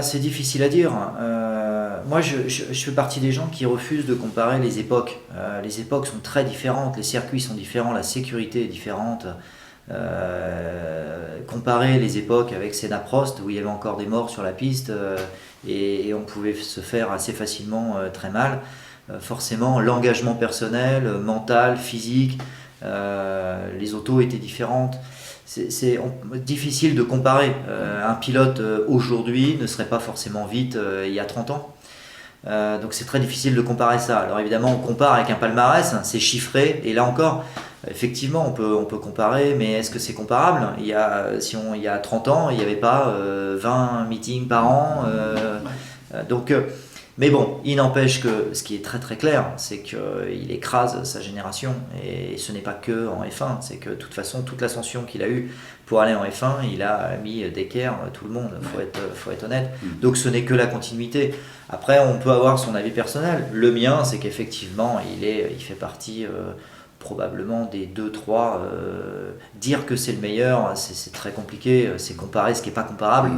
c'est difficile à dire. Moi, je fais partie des gens qui refusent de comparer les époques. Les époques sont très différentes, les circuits sont différents, la sécurité est différente. Comparer les époques avec Senna Prost, où il y avait encore des morts sur la piste et on pouvait se faire assez facilement très mal. Forcément, l'engagement personnel, mental, physique, les autos étaient différentes. C'est difficile de comparer. Un pilote aujourd'hui ne serait pas forcément vite il y a 30 ans. Donc c'est très difficile de comparer ça. Alors évidemment, on compare avec un palmarès, hein, c'est chiffré, et là encore, effectivement, on peut comparer, mais est-ce que c'est comparable? Il y a 30 ans, il n'y avait pas 20 meetings par an. Donc, mais bon, il n'empêche que ce qui est très très clair, c'est qu'il écrase sa génération. Et ce n'est pas que en F1, c'est que de toute façon, toute l'ascension qu'il a eue pour aller en F1, il a mis d'équerre tout le monde, faut être honnête. Donc ce n'est que la continuité. Après, on peut avoir son avis personnel. Le mien, c'est qu'effectivement, il fait partie probablement des 2-3. Dire que c'est le meilleur, c'est très compliqué. C'est comparer ce qui n'est pas comparable.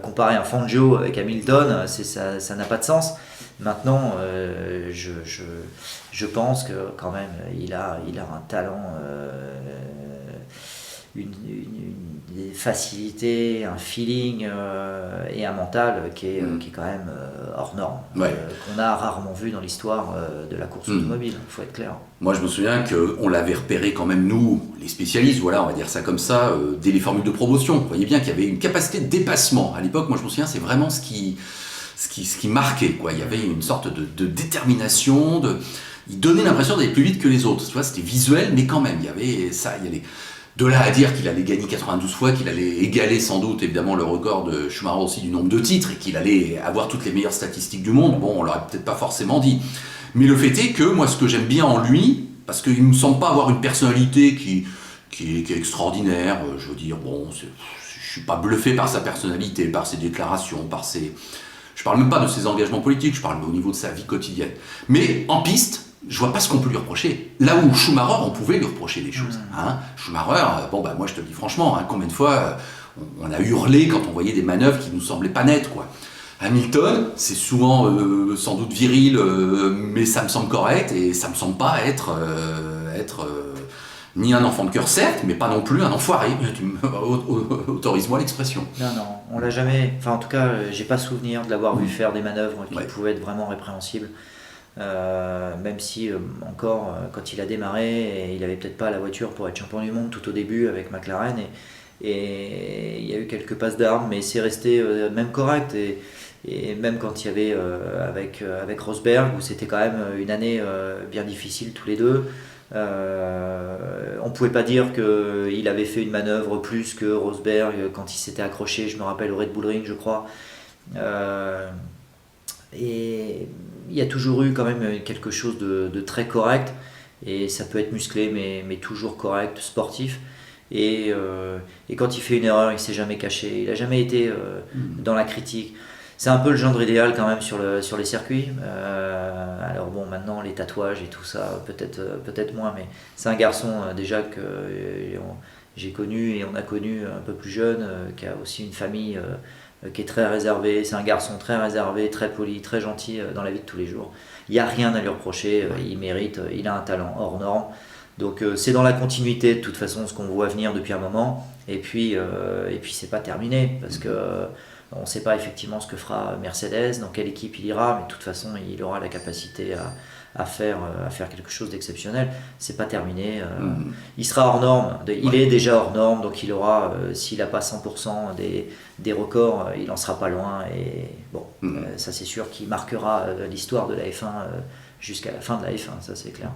Comparer un Fangio avec Hamilton, ça n'a pas de sens. Maintenant, je pense que quand même, il a un talent, des facilités, un feeling et un mental qui est quand même hors norme, qu'on a rarement vu dans l'histoire de la course automobile, il faut être clair. Moi je me souviens qu'on l'avait repéré quand même, nous, les spécialistes, voilà, on va dire ça comme ça, dès les formules de promotion. Vous voyez bien qu'il y avait une capacité de dépassement. À l'époque, moi je me souviens, c'est vraiment ce qui marquait, quoi. Il y avait une sorte de détermination, il donnait l'impression d'aller plus vite que les autres. Tu vois, c'était visuel, mais quand même, il y avait ça, il y avait... De là à dire qu'il allait gagner 92 fois, qu'il allait égaler sans doute évidemment le record de Schumacher aussi du nombre de titres et qu'il allait avoir toutes les meilleures statistiques du monde, bon, on l'aurait peut-être pas forcément dit. Mais le fait est que moi, ce que j'aime bien en lui, parce qu'il ne me semble pas avoir une personnalité qui est extraordinaire, je veux dire, bon, je suis pas bluffé par sa personnalité, par ses déclarations, je parle même pas de ses engagements politiques, je parle au niveau de sa vie quotidienne. Mais en piste, je vois pas ce qu'on peut lui reprocher. Là où Schumacher, on pouvait lui reprocher des choses. Hein. Schumacher, moi je te le dis franchement, hein, combien de fois on a hurlé quand on voyait des manœuvres qui nous semblaient pas nettes, quoi. Hamilton, c'est souvent sans doute viril, mais ça me semble correct et ça me semble pas être ni un enfant de cœur, certes, mais pas non plus un enfoiré. Autorise-moi l'expression. Non, on l'a jamais. Enfin, en tout cas, j'ai pas souvenir de l'avoir vu faire des manœuvres qui pouvaient être vraiment répréhensibles. Même si encore quand il a démarré, il avait peut-être pas la voiture pour être champion du monde tout au début avec McLaren et il y a eu quelques passes d'armes, mais c'est resté même correct et même quand il y avait avec Rosberg où c'était quand même une année bien difficile tous les deux. On pouvait pas dire qu'il avait fait une manœuvre plus que Rosberg quand il s'était accroché, je me rappelle au Red Bull Ring je crois. Et il y a toujours eu quand même quelque chose de très correct et ça peut être musclé mais toujours correct, sportif et quand il fait une erreur il s'est jamais caché, il a jamais été dans la critique. C'est un peu le gendre idéal quand même sur les circuits. Alors bon, maintenant les tatouages et tout ça, peut-être moins, mais c'est un garçon déjà que j'ai connu et on a connu un peu plus jeune, qui a aussi une famille qui est très réservée. C'est un garçon très réservé, très poli, très gentil dans la vie de tous les jours. Il n'y a rien à lui reprocher, il mérite, il a un talent hors norme. Donc c'est dans la continuité de toute façon ce qu'on voit venir depuis un moment. Et puis c'est pas terminé parce que on ne sait pas effectivement ce que fera Mercedes, dans quelle équipe il ira, mais de toute façon il aura la capacité à faire quelque chose d'exceptionnel. C'est pas terminé. Il sera hors norme. Il est déjà hors norme, donc il aura, s'il n'a pas 100% des records, il en sera pas loin. Et bon, ça c'est sûr qu'il marquera l'histoire de la F1 jusqu'à la fin de la F1, ça c'est clair.